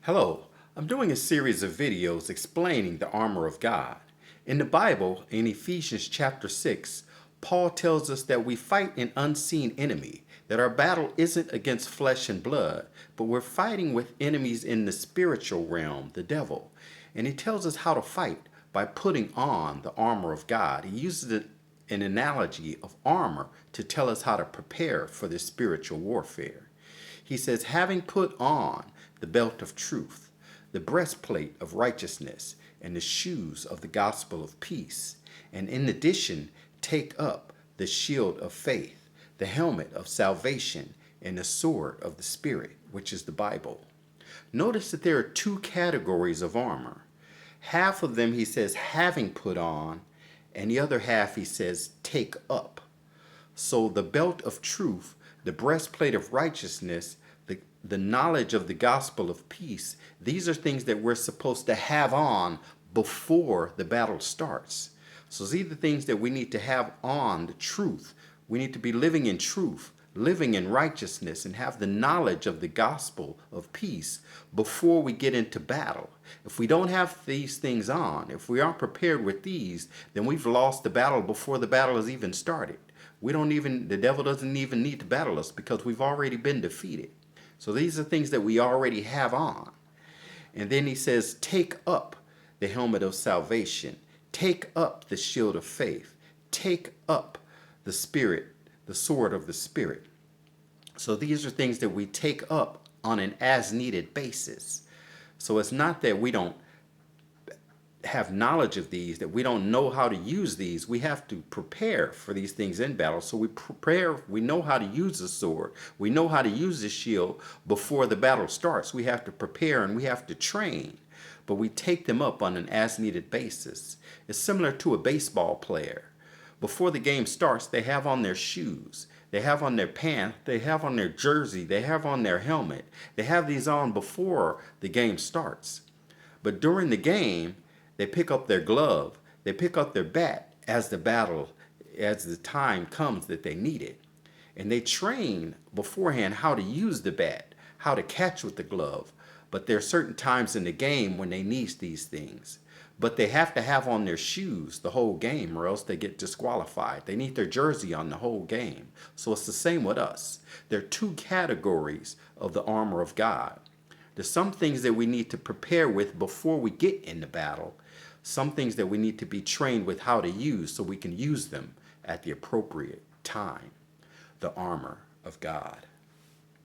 Hello, I'm doing a series of videos explaining the armor of God. In the Bible, in Ephesians chapter 6, Paul tells us that we fight an unseen enemy, that our battle isn't against flesh and blood, but we're fighting with enemies in the spiritual realm, the devil. And he tells us how to fight by putting on the armor of God. He uses an analogy of armor to tell us how to prepare for this spiritual warfare. He says, having put on the belt of truth, the breastplate of righteousness, and the shoes of the gospel of peace, and in addition, take up the shield of faith, the helmet of salvation, and the sword of the Spirit, which is the Bible. Notice that there are two categories of armor. Half of them, he says, having put on, and the other half, he says, take up. So the belt of truth, the breastplate of righteousness, the knowledge of the gospel of peace, these are things that we're supposed to have on before the battle starts. So these are the things that we need to have on, the truth. We need to be living in truth, living in righteousness, and have the knowledge of the gospel of peace before we get into battle. If we don't have these things on, if we aren't prepared with these, then we've lost the battle before the battle has even started. The devil doesn't even need to battle us because we've already been defeated. So these are things that we already have on. And then he says, take up the helmet of salvation. Take up the shield of faith. Take up the Spirit, the sword of the Spirit. So these are things that we take up on an as-needed basis. So it's not that we don't have knowledge of these, that we don't know how to use these. We have to prepare for these things in battle. So we prepare, we know how to use the sword, we know how to use the shield before the battle starts. We have to prepare and we have to train, but we take them up on an as-needed basis. It's similar to a baseball player. Before the game starts, they have on their shoes, they have on their pants, they have on their jersey, they have on their helmet. They have these on before the game starts. But during the game, they pick up their glove, they pick up their bat as the time comes that they need it. And they train beforehand how to use the bat, how to catch with the glove. But there are certain times in the game when they need these things. But they have to have on their shoes the whole game or else they get disqualified. They need their jersey on the whole game. So it's the same with us. There are two categories of the armor of God. There's some things that we need to prepare with before we get in the battle. Some things that we need to be trained with how to use so we can use them at the appropriate time. The armor of God.